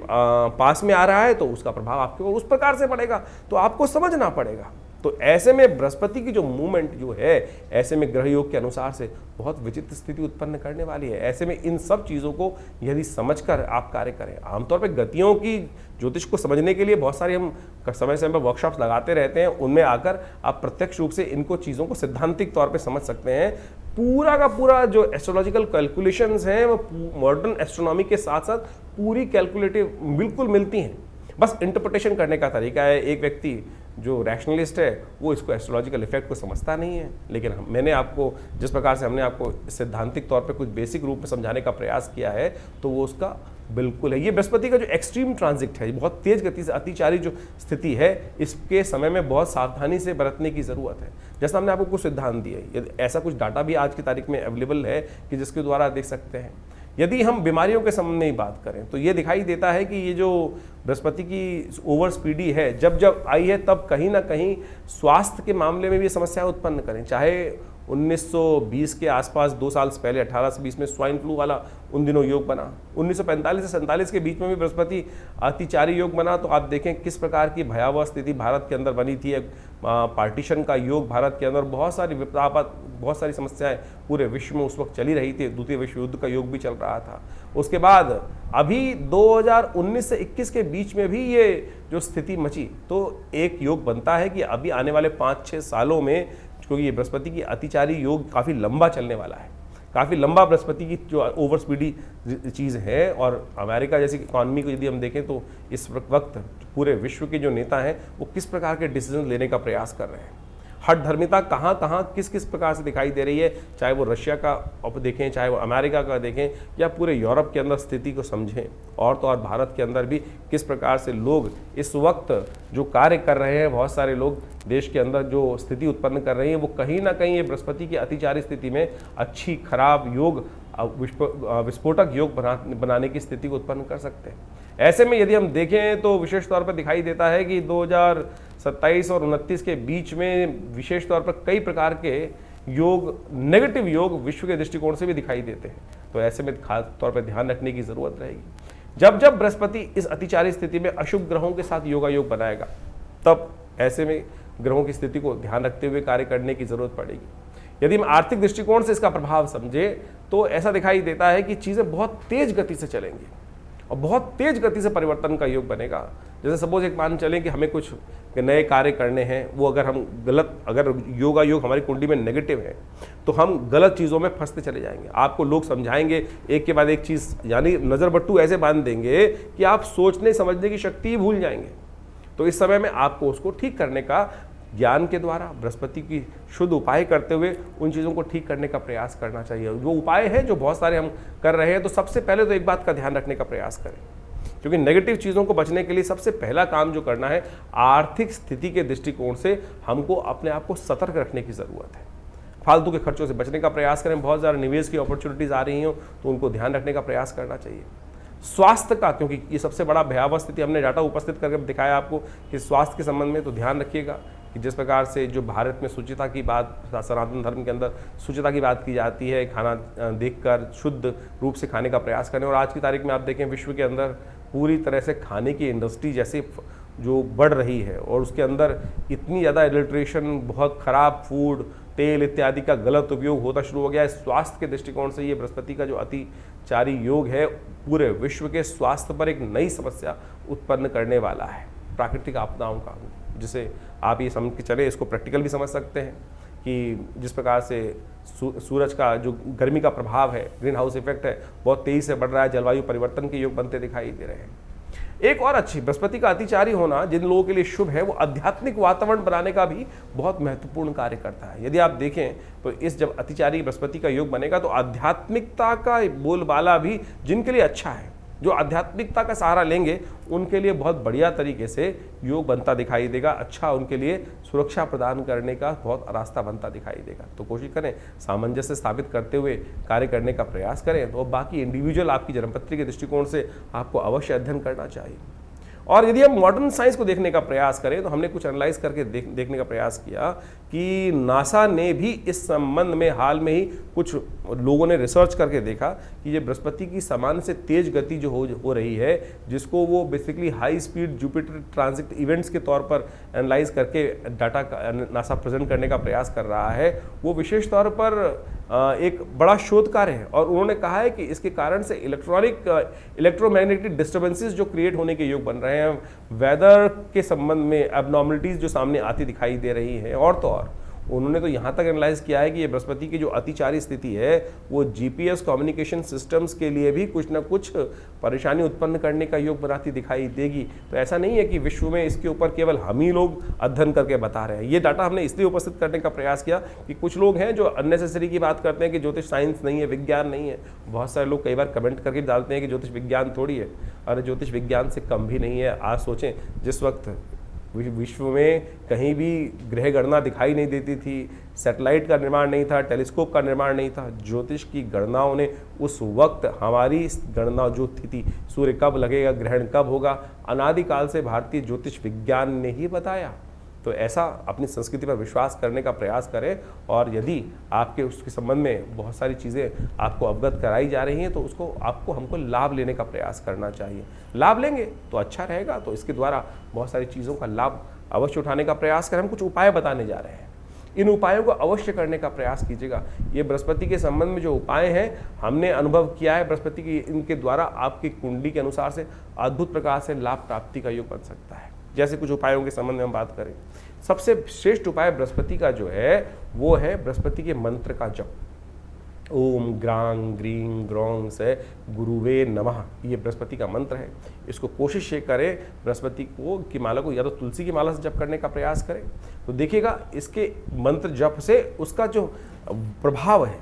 पास में आ रहा है तो उसका प्रभाव आपके ऊपर उस प्रकार से पड़ेगा। तो आपको समझना पड़ेगा। तो ऐसे में बृहस्पति की जो मूवमेंट जो है, ऐसे में ग्रह योग के अनुसार से बहुत विचित्र स्थिति उत्पन्न करने वाली है। ऐसे में इन सब चीज़ों को यदि समझकर आप कार्य करें, आमतौर पर गतियों की ज्योतिष को समझने के लिए बहुत सारी हम समय समय पर वर्कशॉप्स लगाते रहते हैं, उनमें आकर आप प्रत्यक्ष रूप से इनको चीज़ों को सिद्धांतिक तौर पर समझ सकते हैं। पूरा का पूरा जो एस्ट्रोलॉजिकल कैलकुलेशंस हैं वो मॉडर्न एस्ट्रोनॉमी के साथ साथ पूरी कैलकुलेटिव बिल्कुल मिलती हैं, बस इंटरप्रिटेशन करने का तरीका है। एक व्यक्ति जो रैशनलिस्ट है वो इसको एस्ट्रोलॉजिकल इफेक्ट को समझता नहीं है, लेकिन मैंने आपको जिस प्रकार से हमने आपको सिद्धांतिक तौर पे कुछ बेसिक रूप में समझाने का प्रयास किया है तो वो उसका बिल्कुल है। ये बृहस्पति का जो एक्सट्रीम ट्रांजिट है, बहुत तेज गति से अतिचारी जो स्थिति है, इसके समय में बहुत सावधानी से बरतने की ज़रूरत है। जैसा हमने आपको कुछ सिद्धांत दिए, ऐसा कुछ डाटा भी आज की तारीख में अवेलेबल है कि जिसके द्वारा देख सकते हैं। यदि हम बीमारियों के संबंध में बात करें तो ये दिखाई देता है कि ये जो बृहस्पति की ओवर स्पीडी है जब जब आई है तब कहीं ना कहीं स्वास्थ्य के मामले में भी समस्या उत्पन्न करें। चाहे 1920 के आसपास 2 साल पहले 1820 में स्वाइन फ्लू वाला उन दिनों योग बना, 1945 से 47 के बीच में भी बृहस्पति अतिचारी योग बना। तो आप देखें किस प्रकार की भयावह स्थिति भारत के अंदर बनी थी। पार्टीशन का योग भारत के अंदर बहुत सारी विपदापद, बहुत सारी समस्याएं पूरे विश्व में उस वक्त चली रही थी। द्वितीय विश्व युद्ध का योग भी चल रहा था। उसके बाद अभी 2019 से 21 के बीच में भी ये जो स्थिति मची, तो एक योग बनता है कि अभी आने वाले 5-6 सालों में, क्योंकि ये बृहस्पति की अतिचारी योग काफ़ी लंबा चलने वाला है, काफ़ी लंबा बृहस्पति की जो ओवर स्पीडी चीज़ है। और अमेरिका जैसी इकॉनमी को यदि हम देखें तो इस वक्त पूरे विश्व के जो नेता हैं वो किस प्रकार के डिसीजन लेने का प्रयास कर रहे हैं, हठधर्मिता कहाँ कहाँ किस किस प्रकार से दिखाई दे रही है, चाहे वो रशिया का देखें, चाहे वो अमेरिका का देखें, या पूरे यूरोप के अंदर स्थिति को समझें, और तो और भारत के अंदर भी किस प्रकार से लोग इस वक्त जो कार्य कर रहे हैं, बहुत सारे लोग देश के अंदर जो स्थिति उत्पन्न कर रहे हैं वो कहीं ना कहीं ये बृहस्पति की अतिचारी स्थिति में अच्छी खराब योग विस्फोटक योग बनाने की स्थिति को उत्पन्न कर सकते हैं। ऐसे में यदि हम देखें तो विशेष तौर पर दिखाई देता है कि 2027 और 29 के बीच में विशेष तौर पर कई प्रकार के योग, नेगेटिव योग विश्व के दृष्टिकोण से भी दिखाई देते हैं। तो ऐसे में खास तौर पर ध्यान रखने की जरूरत रहेगी। जब जब बृहस्पति इस अतिचारी स्थिति में अशुभ ग्रहों के साथ योगायोग बनाएगा, तब ऐसे में ग्रहों की स्थिति को ध्यान रखते हुए कार्य करने की जरूरत पड़ेगी। यदि हम आर्थिक दृष्टिकोण से इसका प्रभाव समझे तो ऐसा दिखाई देता है कि चीजें बहुत तेज गति से चलेंगी और बहुत तेज गति से परिवर्तन का योग बनेगा। जैसे सपोज एक मान चलें कि हमें कुछ नए कार्य करने हैं, वो अगर हम अगर योगा योग हमारी कुंडली में नेगेटिव है तो हम गलत चीज़ों में फंसते चले जाएंगे। आपको लोग समझाएंगे एक के बाद एक चीज़, यानी नज़र बट्टू ऐसे बांध देंगे कि आप सोचने समझने की शक्ति ही भूल जाएंगे। तो इस समय में आपको उसको ठीक करने का ज्ञान के द्वारा बृहस्पति की शुद्ध उपाय करते हुए उन चीज़ों को ठीक करने का प्रयास करना चाहिए। वो उपाय है जो बहुत सारे हम कर रहे हैं, तो सबसे पहले तो एक बात का ध्यान रखने का प्रयास करें, क्योंकि नेगेटिव चीज़ों को बचने के लिए सबसे पहला काम जो करना है, आर्थिक स्थिति के दृष्टिकोण से हमको अपने आप को सतर्क रखने की ज़रूरत है। फालतू के खर्चों से बचने का प्रयास करें। बहुत ज़्यादा निवेश की अपॉर्चुनिटीज़ आ रही हो तो उनको ध्यान रखने का प्रयास करना चाहिए। स्वास्थ्य का, क्योंकि ये सबसे बड़ा भयावह स्थिति हमने डाटा उपस्थित करके दिखाया आपको कि स्वास्थ्य के संबंध में तो ध्यान रखिएगा कि जिस प्रकार से जो भारत में शुचिता की बात, सनातन धर्म के अंदर शुचिता की बात की जाती है, खाना देखकर शुद्ध रूप से खाने का प्रयास करें। और आज की तारीख में आप देखें विश्व के अंदर पूरी तरह से खाने की इंडस्ट्री जैसे जो बढ़ रही है और उसके अंदर इतनी ज़्यादा एडल्ट्रेशन, बहुत ख़राब फूड, तेल इत्यादि का गलत उपयोग होता शुरू हो गया है। स्वास्थ्य के दृष्टिकोण से ये बृहस्पति का जो अतिचारी योग है पूरे विश्व के स्वास्थ्य पर एक नई समस्या उत्पन्न करने वाला है, प्राकृतिक आपदाओं का, जिसे आप ये समझ के चले, इसको प्रैक्टिकल भी समझ सकते हैं कि जिस प्रकार से सूरज का जो गर्मी का प्रभाव है, ग्रीन हाउस इफेक्ट है, बहुत तेज़ी से बढ़ रहा है, जलवायु परिवर्तन के योग बनते दिखाई दे रहे हैं। एक और अच्छी बृहस्पति का अतिचारी होना जिन लोगों के लिए शुभ है, वो आध्यात्मिक वातावरण बनाने का भी बहुत महत्वपूर्ण कार्य करता है। यदि आप देखें तो इस जब अतिचारी बृहस्पति का योग बनेगा तो आध्यात्मिकता का बोलबाला भी जिनके लिए अच्छा है, जो आध्यात्मिकता का सहारा लेंगे, उनके लिए बहुत बढ़िया तरीके से योग बनता दिखाई देगा। अच्छा, उनके लिए सुरक्षा प्रदान करने का बहुत रास्ता बनता दिखाई देगा। तो कोशिश करें सामंजस्य स्थापित करते हुए कार्य करने का प्रयास करें। तो बाकी इंडिविजुअल आपकी जन्मपत्री के दृष्टिकोण से आपको अवश्य अध्ययन करना चाहिए। और यदि हम मॉडर्न साइंस को देखने का प्रयास करें तो हमने कुछ एनालाइज करके देखने का प्रयास किया कि नासा ने भी इस संबंध में हाल में ही कुछ लोगों ने रिसर्च करके देखा कि ये बृहस्पति की सामान्य से तेज गति जो हो रही है, जिसको वो basically high speed Jupiter transit events के तौर पर एनालाइज करके डाटा नासा प्रेजेंट करने का प्रयास कर रहा है, वो विशेष तौर पर एक बड़ा शोध कार्य है। और उन्होंने कहा है कि इसके कारण से इलेक्ट्रोमैग्नेटिक डिस्टर्बेंसेस जो क्रिएट होने के योग बन रहे हैं, वेदर के संबंध में एबनॉर्मलिटीज जो सामने आती दिखाई दे रही हैं, और तो और उन्होंने तो यहाँ तक एनालाइज किया है कि ये बृहस्पति की जो अतिचारी स्थिति है वो जीपीएस कम्युनिकेशन सिस्टम्स के लिए भी कुछ ना कुछ परेशानी उत्पन्न करने का योग बनाती दिखाई देगी। तो ऐसा नहीं है कि विश्व में इसके ऊपर केवल हम ही लोग अध्ययन करके बता रहे हैं। ये डाटा हमने इसलिए उपस्थित करने का प्रयास किया कि कुछ लोग हैं जो अननेसेसरी की बात करते हैं कि ज्योतिष साइंस नहीं है, विज्ञान नहीं है। बहुत सारे लोग कई बार कमेंट करके डालते हैं कि ज्योतिष विज्ञान थोड़ी है। अरे ज्योतिष विज्ञान से कम भी नहीं है। आज सोचें, जिस वक्त विश्व में कहीं भी ग्रह गणना दिखाई नहीं देती थी, सैटेलाइट का निर्माण नहीं था, टेलीस्कोप का निर्माण नहीं था, ज्योतिष की गणनाओं ने उस वक्त हमारी गणना जो थी, सूर्य कब लगेगा, ग्रहण कब होगा, अनादिकाल से भारतीय ज्योतिष विज्ञान ने ही बताया। तो ऐसा अपनी संस्कृति पर विश्वास करने का प्रयास करें। और यदि आपके उसके संबंध में बहुत सारी चीज़ें आपको अवगत कराई जा रही हैं तो उसको हमको लाभ लेने का प्रयास करना चाहिए। लाभ लेंगे तो अच्छा रहेगा। तो इसके द्वारा बहुत सारी चीज़ों का लाभ अवश्य उठाने का प्रयास करें। हम कुछ उपाय बताने जा रहे हैं, इन उपायों को अवश्य करने का प्रयास कीजिएगा। ये बृहस्पति के संबंध में जो उपाय हैं हमने अनुभव किया है बृहस्पति की, इनके द्वारा आपकी कुंडली के अनुसार से अद्भुत प्रकार से लाभ प्राप्ति का योग बन सकता है। जैसे कुछ उपायों के संबंध में हम बात करें, सबसे श्रेष्ठ उपाय बृहस्पति का जो है वो है बृहस्पति के मंत्र का जप। ओम ग्रांग ग्रीं ग्रौं से गुरुवे नमः, ये बृहस्पति का मंत्र है। इसको कोशिश ये करें बृहस्पति को की माला को या तो तुलसी की माला से जप करने का प्रयास करें, तो देखिएगा इसके मंत्र जप से उसका जो प्रभाव है।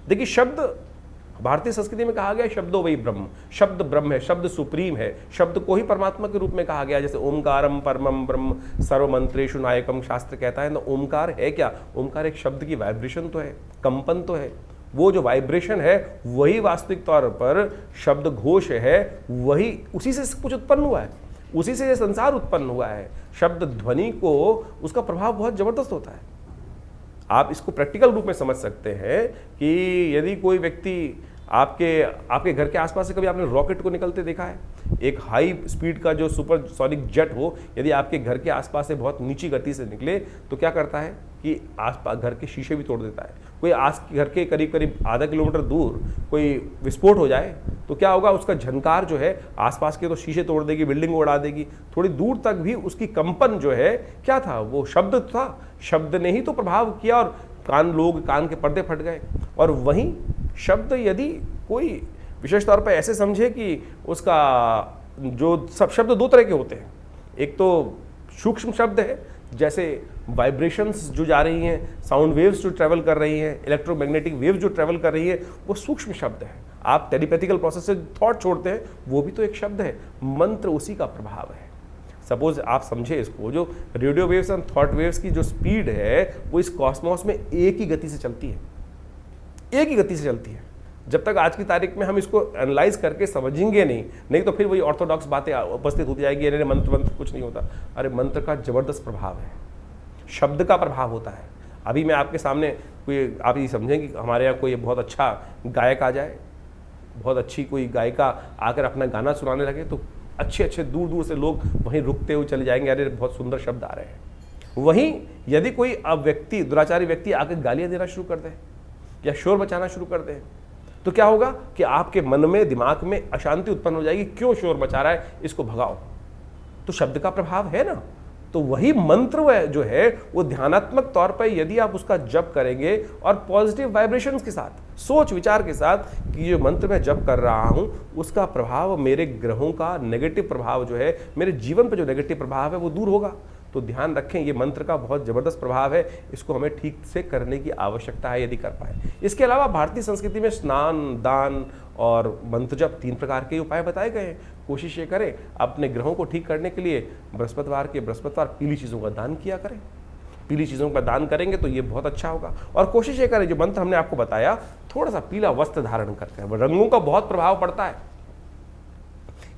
देखिए शब्द भारतीय संस्कृति में कहा गया है शब्दो वही ब्रह्म, शब्द ब्रह्म है, शब्द सुप्रीम है, शब्द को ही परमात्मा के रूप में कहा गया है। जैसे ओमकारम परमम ब्रह्म सर्वमंत्रेषु नायकम शास्त्र कहता है ना, ओमकार है क्या? ओमकार एक शब्द की वाइब्रेशन तो है, कंपन तो है। वो जो वाइब्रेशन है वही वास्तविक तौर पर शब्द घोष है, वही उसी से कुछ उत्पन्न हुआ है, उसी से ये संसार उत्पन्न हुआ है। शब्द ध्वनि को उसका प्रभाव बहुत जबरदस्त होता है। आप इसको प्रैक्टिकल रूप में समझ सकते हैं कि यदि कोई व्यक्ति आपके घर के आसपास से कभी आपने रॉकेट को निकलते देखा है? एक हाई स्पीड का जो सुपरसोनिक जेट हो, यदि आपके घर के आसपास से बहुत नीची गति से निकले तो क्या करता है कि आसपास घर के शीशे भी तोड़ देता है। कोई घर के करीब करीब आधा किलोमीटर दूर कोई विस्फोट हो जाए तो क्या होगा, उसका झनकार जो है आसपास के तो शीशे तोड़ देगी, बिल्डिंग उड़ा देगी, थोड़ी दूर तक भी उसकी कंपन जो है क्या था, वो शब्द था। शब्द ने ही तो प्रभाव किया और कान के पर्दे फट गए। और वहीं शब्द यदि कोई विशेष तौर पर ऐसे समझे कि उसका जो सब शब्द दो तरह के होते हैं, एक तो सूक्ष्म शब्द है, जैसे वाइब्रेशंस जो जा रही हैं, साउंड वेव्स जो ट्रैवल कर रही हैं, इलेक्ट्रोमैग्नेटिक वेव्स जो ट्रैवल कर रही है, वो सूक्ष्म शब्द है। आप टेलीपैथिकल प्रोसेस से थॉट छोड़ते हैं, वो भी तो एक शब्द है। मंत्र उसी का प्रभाव है। सपोज आप समझे इसको, जो radio waves and thought waves की जो स्पीड है वो इस कॉस्मोस में एक ही गति से चलती है, एक ही गति से चलती है। जब तक आज की तारीख में हम इसको एनालाइज करके समझेंगे नहीं तो फिर वही ऑर्थोडॉक्स बातें उपस्थित होती जाएगी, अरे मंत्र कुछ नहीं होता। अरे मंत्र का जबरदस्त प्रभाव है, शब्द का प्रभाव होता है। अभी मैं आपके सामने कोई, आप ये समझें कि हमारे यहाँ कोई बहुत अच्छा गायक आ जाए, बहुत अच्छी कोई गायिका आकर अपना गाना सुनाने लगे, तो अच्छे दूर दूर से लोग वहीं रुकते हुए चले जाएंगे, अरे बहुत सुंदर शब्द आ रहे हैं। वहीं यदि कोई अब व्यक्ति, दुराचारी व्यक्ति आकर गालियाँ देना शुरू कर दे या शोर मचाना शुरू कर दे, तो क्या होगा कि आपके मन में, दिमाग में अशांति उत्पन्न हो जाएगी। क्यों शोर मचा रहा है, इसको भगाओ। तो शब्द का प्रभाव है ना। तो वही मंत्र जो है वो ध्यानात्मक तौर पर यदि आप उसका जप करेंगे और पॉजिटिव वाइब्रेशंस के साथ, सोच विचार के साथ कि जो मंत्र मैं जप कर रहा हूं उसका प्रभाव, मेरे ग्रहों का नेगेटिव प्रभाव जो है, मेरे जीवन पर जो नेगेटिव प्रभाव है वो दूर होगा। तो ध्यान रखें, ये मंत्र का बहुत जबरदस्त प्रभाव है, इसको हमें ठीक से करने की आवश्यकता है यदि कर पाए। इसके अलावा भारतीय संस्कृति में स्नान, दान और मंत्र जप 3 प्रकार के उपाय बताए गए हैं। कोशिश ये करें अपने ग्रहों को ठीक करने के लिए बृहस्पतिवार पीली चीज़ों का दान किया करें। पीली चीज़ों का दान करेंगे तो ये बहुत अच्छा होगा। और कोशिश ये करें, जो मंत्र हमने आपको बताया, थोड़ा सा पीला वस्त्र धारण करके। रंगों का बहुत प्रभाव पड़ता है,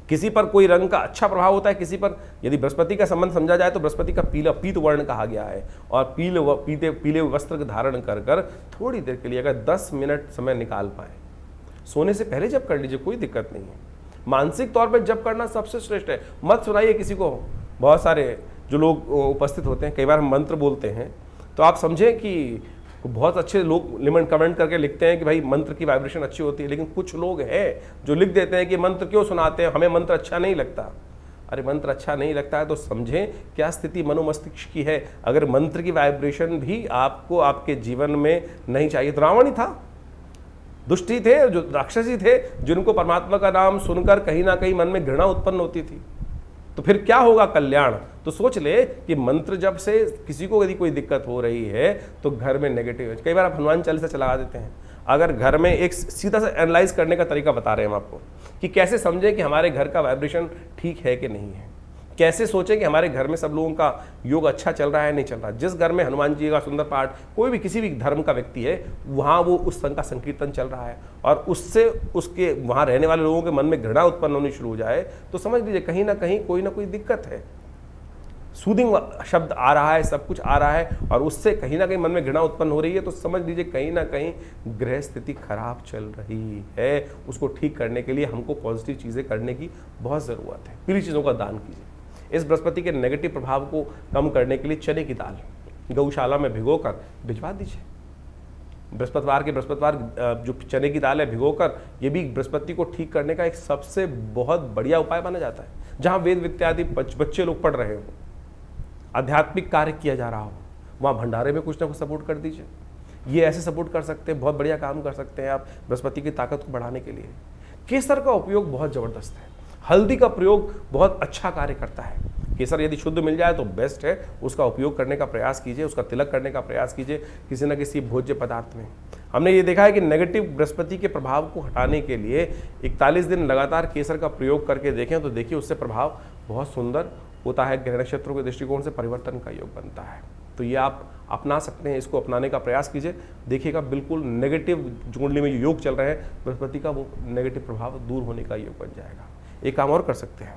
किसी पर कोई रंग का अच्छा प्रभाव होता है, किसी पर, यदि बृहस्पति का संबंध समझा जाए तो बृहस्पति का पीत वर्ण कहा गया है। और पीले वस्त्र धारण कर थोड़ी देर के लिए अगर 10 मिनट समय निकाल पाए, सोने से पहले जप कर लीजिए, कोई दिक्कत नहीं है। मानसिक तौर पर जप करना सबसे श्रेष्ठ है। मत सुनाइए किसी को। बहुत सारे जो लोग उपस्थित होते हैं, कई बार हम मंत्र बोलते हैं तो आप समझें कि बहुत अच्छे लोग कमेंट करके लिखते हैं कि भाई मंत्र की वाइब्रेशन अच्छी होती है, लेकिन कुछ लोग हैं जो लिख देते हैं कि मंत्र क्यों सुनाते हैं, हमें मंत्र अच्छा नहीं लगता। अरे मंत्र अच्छा नहीं लगता है तो समझें क्या स्थिति मनोमस्तिष्क की है। अगर मंत्र की वाइब्रेशन भी आपको आपके जीवन में नहीं चाहिए, तो रावण ही था, दुष्टी थे, जो राक्षसी थे, जिनको परमात्मा का नाम सुनकर कहीं ना कहीं मन में घृणा उत्पन्न होती थी। तो फिर क्या होगा कल्याण। तो सोच ले कि मंत्र जब से किसी को यदि कोई दिक्कत हो रही है तो घर में नेगेटिव है। कई बार आप हनुमान चालीसा चला देते हैं। अगर घर में एक सीधा सा एनालाइज करने का तरीका बता रहे हैं हम आपको कि कैसे समझें कि हमारे घर का वाइब्रेशन ठीक है कि नहीं है, कैसे सोचें कि हमारे घर में सब लोगों का योग अच्छा चल रहा है नहीं चल रहा। जिस घर में हनुमान जी का सुंदर पाठ, कोई भी किसी भी धर्म का व्यक्ति है, वहाँ वो उस संघ का संकीर्तन चल रहा है और उससे उसके वहाँ रहने वाले लोगों के मन में घृणा उत्पन्न होनी शुरू हो जाए, तो समझ लीजिए कहीं ना कहीं कोई ना कोई दिक्कत है। सूदिंग शब्द आ रहा है, सब कुछ आ रहा है और उससे कहीं ना कहीं मन में घृणा उत्पन्न हो रही है, तो समझ लीजिए कहीं ना कहीं ग्रह स्थिति खराब चल रही है। उसको ठीक करने के लिए हमको पॉजिटिव चीज़ें करने की बहुत ज़रूरत है। पीली चीज़ों का दान कीजिए। इस बृहस्पति के नेगेटिव प्रभाव को कम करने के लिए चने की दाल गौशाला में भिगोकर भिजवा दीजिए। बृहस्पतिवार जो चने की दाल है भिगोकर, ये भी बृहस्पति को ठीक करने का एक सबसे बहुत बढ़िया उपाय माना जाता है। जहाँ वेद विद्यादि बच्चे लोग पढ़ रहे हो, आध्यात्मिक कार्य किया जा रहा हो, वहाँ भंडारे में कुछ ना कुछ सपोर्ट कर दीजिए। ये ऐसे सपोर्ट कर सकते हैं, बहुत बढ़िया काम कर सकते हैं आप बृहस्पति की ताकत को बढ़ाने के लिए। केसर का उपयोग बहुत ज़बरदस्त है। हल्दी का प्रयोग बहुत अच्छा कार्य करता है। केसर यदि शुद्ध मिल जाए तो बेस्ट है, उसका उपयोग करने का प्रयास कीजिए, उसका तिलक करने का प्रयास कीजिए किसी न किसी भोज्य पदार्थ में। हमने ये देखा है कि नेगेटिव बृहस्पति के प्रभाव को हटाने के लिए 41 दिन लगातार केसर का प्रयोग करके देखें तो देखिए उससे प्रभाव बहुत सुंदर होता है। ग्रह नक्षत्रों के दृष्टिकोण से परिवर्तन का योग बनता है। तो ये आप अपना सकते हैं, इसको अपनाने का प्रयास कीजिए, देखिएगा बिल्कुल नेगेटिव कुंडली में योग चल रहे हैं बृहस्पति का, वो नेगेटिव प्रभाव दूर होने का योग बन जाएगा। एक काम और कर सकते हैं,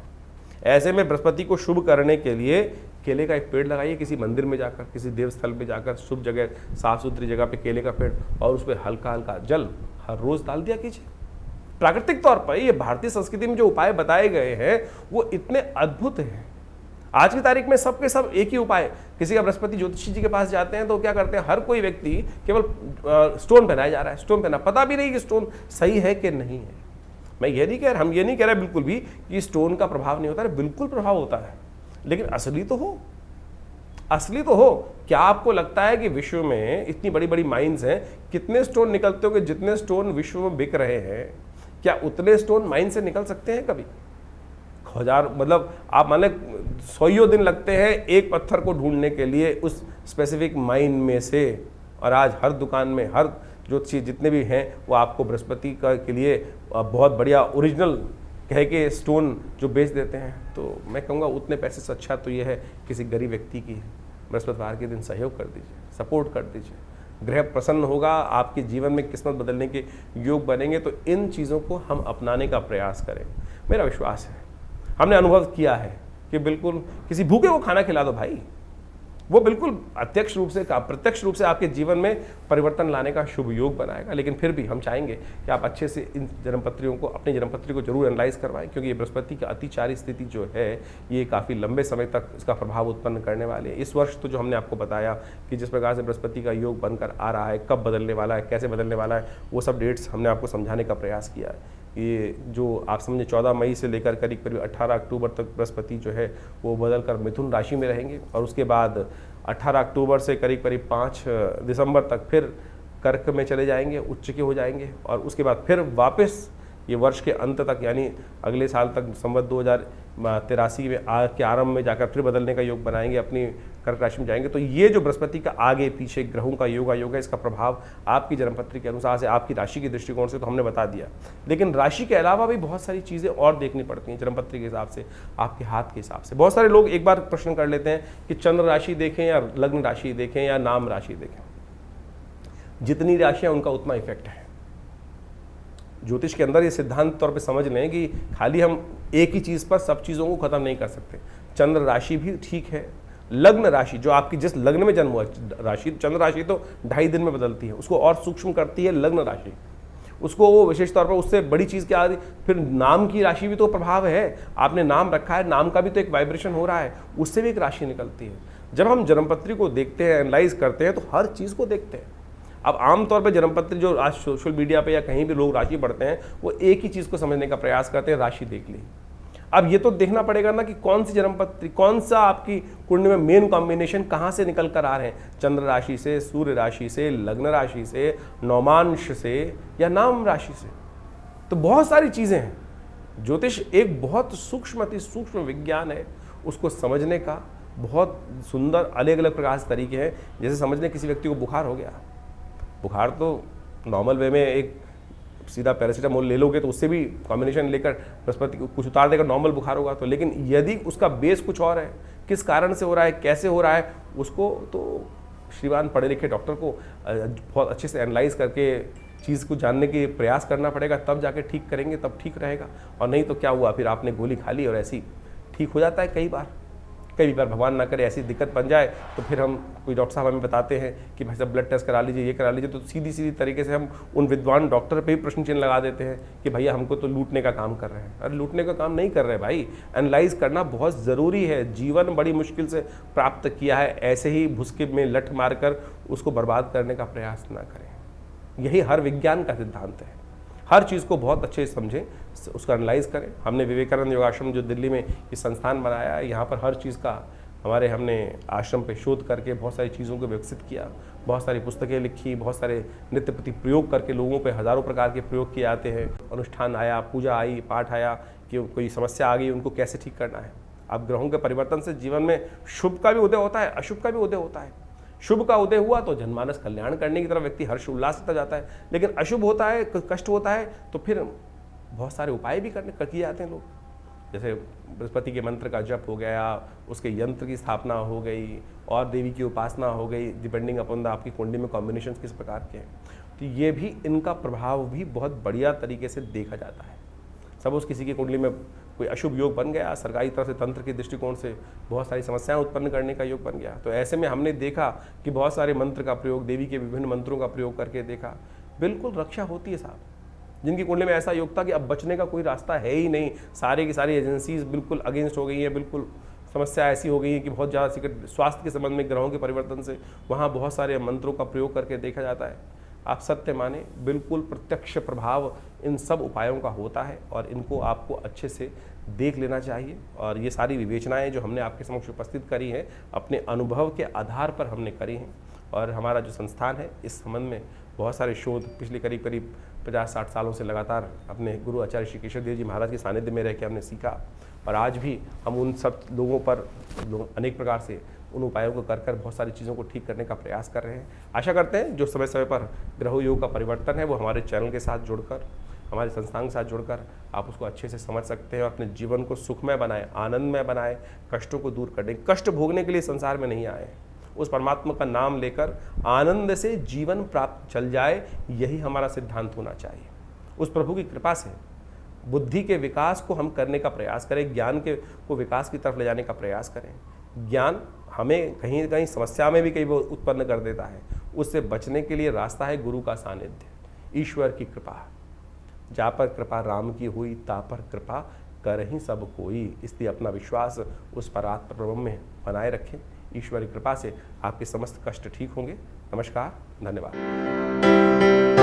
ऐसे में बृहस्पति को शुभ करने के लिए केले का एक पेड़ लगाइए, किसी मंदिर में जाकर, किसी देव स्थल पे जाकर, शुभ जगह, साफ सुथरी जगह पे केले का पेड़, और उस पर हल्का हल्का जल हर रोज डाल दिया कीजिए। प्राकृतिक तौर पर ये भारतीय संस्कृति में जो उपाय बताए गए हैं वो इतने अद्भुत हैं। आज की तारीख में सब के सब एक ही उपाय, किसी का बृहस्पति ज्योतिषी जी के पास जाते हैं तो क्या करते हैं, हर कोई व्यक्ति केवल स्टोन पहनाया जा रहा है, स्टोन पहना, पता भी नहीं कि स्टोन सही है कि नहीं है। मैं ये नहीं कह रहा, हम ये नहीं कह रहे बिल्कुल भी कि स्टोन का प्रभाव नहीं होता है, बिल्कुल प्रभाव होता है, लेकिन असली तो हो, असली तो हो। क्या आपको लगता है कि विश्व में इतनी बड़ी बड़ी माइंस हैं, कितने स्टोन निकलते होंगे, जितने स्टोन विश्व में बिक रहे हैं, क्या उतने स्टोन माइन से निकल सकते हैं कभी? हजार, मतलब आप मान लें 100 दिन लगते हैं एक पत्थर को ढूंढने के लिए उस स्पेसिफिक माइन में से, और आज हर दुकान में हर जो चीज़ जितने भी हैं वो आपको बृहस्पति का के लिए बहुत बढ़िया ओरिजिनल कह के स्टोन जो बेच देते हैं। तो मैं कहूँगा उतने पैसे से अच्छा तो ये है किसी गरीब व्यक्ति की बृहस्पतिवार के दिन सहयोग कर दीजिए, सपोर्ट कर दीजिए, ग्रह प्रसन्न होगा, आपके जीवन में किस्मत बदलने के योग बनेंगे। तो इन चीज़ों को हम अपनाने का प्रयास करें। मेरा विश्वास है, हमने अनुभव किया है कि बिल्कुल किसी भूखे को खाना खिला दो भाई, वो बिल्कुल प्रत्यक्ष रूप से आपके जीवन में परिवर्तन लाने का शुभ योग बनाएगा। लेकिन फिर भी हम चाहेंगे कि आप अच्छे से इन जन्मपत्रियों को, अपनी जन्मपत्री को जरूर एनालाइज करवाएं, क्योंकि ये बृहस्पति की अतिचारी स्थिति जो है ये काफ़ी लंबे समय तक इसका प्रभाव उत्पन्न करने वाले है। इस वर्ष तो जो हमने आपको बताया कि जिस प्रकार से बृहस्पति का योग बनकर आ रहा है, कब बदलने वाला है, कैसे बदलने वाला है, वो सब डेट्स हमने आपको समझाने का प्रयास किया है। ये जो आप समझे 14 मई से लेकर करीब 18 अक्टूबर तक बृहस्पति जो है वो बदल कर मिथुन राशि में रहेंगे, और उसके बाद 18 अक्टूबर से करीब 5 दिसंबर तक फिर कर्क में चले जाएंगे, उच्च के हो जाएंगे, और उसके बाद फिर वापस ये वर्ष के अंत तक यानी अगले साल तक संवत 2083 में के आरंभ में जाकर फिर बदलने का योग बनाएंगे, अपनी कर्क राशि में जाएंगे। तो ये जो बृहस्पति का आगे पीछे ग्रहों का योग है, इसका प्रभाव आपकी जन्मपत्री के अनुसार से, आपकी राशि के दृष्टिकोण से तो हमने बता दिया, लेकिन राशि के अलावा भी बहुत सारी चीज़ें और देखनी पड़ती हैं जन्मपत्री के हिसाब से, आपके हाथ के हिसाब से। बहुत सारे लोग एक बार प्रश्न कर लेते हैं कि चंद्र राशि देखें या लग्न राशि देखें या नाम राशि देखें। जितनी राशियाँ उनका उतना इफेक्ट है। ज्योतिष के अंदर ये सिद्धांत तौर पे समझ लें कि खाली हम एक ही चीज़ पर सब चीज़ों को ख़त्म नहीं कर सकते। चंद्र राशि भी ठीक है, लग्न राशि जो आपकी जिस लग्न में जन्म हुआ राशि, चंद्र राशि तो 2.5 दिन में बदलती है, उसको और सूक्ष्म करती है लग्न राशि, उसको वो विशेष तौर पर उससे बड़ी चीज़ क्या आ रही। फिर नाम की राशि भी तो प्रभाव है, आपने नाम रखा है, नाम का भी तो एक वाइब्रेशन हो रहा है, उससे भी एक राशि निकलती है। जब हम जन्मपत्री को देखते हैं, एनालाइज करते हैं, तो हर चीज़ को देखते हैं। अब आमतौर पर जन्मपत्री जो आज सोशल मीडिया पे या कहीं भी लोग राशि पढ़ते हैं, वो एक ही चीज़ को समझने का प्रयास करते हैं, राशि देख ली। अब ये तो देखना पड़ेगा ना कि कौन सी जन्मपत्री, कौन सा आपकी कुंडली में मेन कॉम्बिनेशन कहाँ से निकल कर आ रहे हैं, चंद्र राशि से, सूर्य राशि से, लग्न राशि से, नौमांश से या नाम राशि से। तो बहुत सारी चीज़ें हैं। ज्योतिष एक बहुत सूक्ष्म, अति सूक्ष्म विज्ञान है, उसको समझने का बहुत सुंदर अलग अलग प्रकार से तरीके हैं। जैसे समझने किसी व्यक्ति को बुखार हो गया, बुखार तो नॉर्मल वे में एक सीधा पैरासीटामोल ले लोगे तो उससे भी कॉम्बिनेशन लेकर बृहस्पति को कुछ उतार देगा, नॉर्मल बुखार होगा तो। लेकिन यदि उसका बेस कुछ और है, किस कारण से हो रहा है, कैसे हो रहा है, उसको तो श्रीमान पढ़े लिखे डॉक्टर को बहुत अच्छे से एनालाइज करके चीज़ को जानने के प्रयास करना पड़ेगा, तब जाके ठीक करेंगे, तब ठीक रहेगा। और नहीं तो क्या हुआ, फिर आपने गोली खा ली और ऐसी ठीक हो जाता है। कई बार भगवान ना करे ऐसी दिक्कत बन जाए तो फिर हम कोई डॉक्टर साहब हमें बताते हैं कि भाई साहब ब्लड टेस्ट करा लीजिए, ये करा लीजिए, तो सीधी तरीके से हम उन विद्वान डॉक्टर पे भी प्रश्न चिन्ह लगा देते हैं कि भैया हमको तो लूटने का काम कर रहे हैं। अरे लूटने का काम नहीं कर रहे भाई, एनालाइज करना बहुत ज़रूरी है। जीवन बड़ी मुश्किल से प्राप्त किया है, ऐसे ही भुसके में लठ मारकर उसको बर्बाद करने का प्रयास ना करें। यही हर विज्ञान का सिद्धांत है। हर चीज़ को बहुत अच्छे से समझें, उसका एनालाइज करें। हमने विवेकानंद योगाश्रम जो दिल्ली में ये संस्थान बनाया है, यहाँ पर हर चीज़ का हमारे हमने आश्रम पे शोध करके बहुत सारी चीज़ों को विकसित किया, बहुत सारी पुस्तकें लिखी, बहुत सारे नित्य प्रति प्रयोग करके लोगों पे हज़ारों प्रकार के प्रयोग किए जाते हैं। अनुष्ठान आया, पूजा आई, पाठ आया कि कोई समस्या आ गई, उनको कैसे ठीक करना है। अब ग्रहों के परिवर्तन से जीवन में शुभ का भी उदय होता है, अशुभ का भी उदय होता है। शुभ का उदय हुआ तो जनमानस कल्याण करने की तरफ व्यक्ति हर्ष उल्लास से जाता है, लेकिन अशुभ होता है, कष्ट होता है, तो फिर बहुत सारे उपाय भी किए जाते हैं लोग। जैसे बृहस्पति के मंत्र का जप हो गया, उसके यंत्र की स्थापना हो गई और देवी की उपासना हो गई, डिपेंडिंग अपॉन द आपकी कुंडली में कॉम्बिनेशन किस प्रकार के हैं। तो ये भी इनका प्रभाव भी बहुत बढ़िया तरीके से देखा जाता है। सपोज किसी की कुंडली में कोई अशुभ योग बन गया, सरकारी तरफ से तंत्र के दृष्टिकोण से बहुत सारी समस्याएं उत्पन्न करने का योग बन गया, तो ऐसे में हमने देखा कि बहुत सारे मंत्र का प्रयोग, देवी के विभिन्न मंत्रों का प्रयोग करके देखा, बिल्कुल रक्षा होती है साहब। जिनकी कुंडली में ऐसा योग था कि अब बचने का कोई रास्ता है ही नहीं, सारे की सारी एजेंसीज बिल्कुल अगेंस्ट हो गई हैं, बिल्कुल समस्या ऐसी हो गई है कि बहुत ज़्यादा स्वास्थ्य के संबंध में ग्रहों के परिवर्तन से वहाँ बहुत सारे मंत्रों का प्रयोग करके देखा जाता है। आप सत्य माने, बिल्कुल प्रत्यक्ष प्रभाव इन सब उपायों का होता है और इनको आपको अच्छे से देख लेना चाहिए। और ये सारी विवेचनाएं जो हमने आपके समक्ष उपस्थित करी हैं, अपने अनुभव के आधार पर हमने करी हैं। और हमारा जो संस्थान है इस संबंध में बहुत सारे शोध पिछले करीब 50-60 सालों से लगातार अपने गुरु आचार्य श्री केशव देव जी महाराज के सानिध्य में रह के हमने सीखा, और आज भी हम उन सब लोगों पर अनेक प्रकार से उन उपायों को कर बहुत सारी चीज़ों को ठीक करने का प्रयास कर रहे हैं। आशा करते हैं जो समय समय पर ग्रह योग का परिवर्तन है वो हमारे चैनल के साथ जुड़कर, हमारे संस्थान के साथ जुड़कर आप उसको अच्छे से समझ सकते हैं और अपने जीवन को सुखमय बनाएं, आनंदमय बनाएं, कष्टों को दूर कर दें। कष्ट भोगने के लिए संसार में नहीं आए, उस परमात्मा का नाम लेकर आनंद से जीवन प्राप्त चल जाए, यही हमारा सिद्धांत होना चाहिए। उस प्रभु की कृपा से बुद्धि के विकास को हम करने का प्रयास करें, ज्ञान के को विकास की तरफ ले जाने का प्रयास करें। ज्ञान हमें कहीं न कहीं समस्या में भी कई बार उत्पन्न कर देता है, उससे बचने के लिए रास्ता है गुरु का सानिध्य, ईश्वर की कृपा। जा पर कृपा राम की हुई, ता पर कृपा कर ही सब कोई। इसलिए अपना विश्वास उस परात्पर ब्रह्म में बनाए रखें। ईश्वर की कृपा से आपके समस्त कष्ट ठीक होंगे। नमस्कार, धन्यवाद।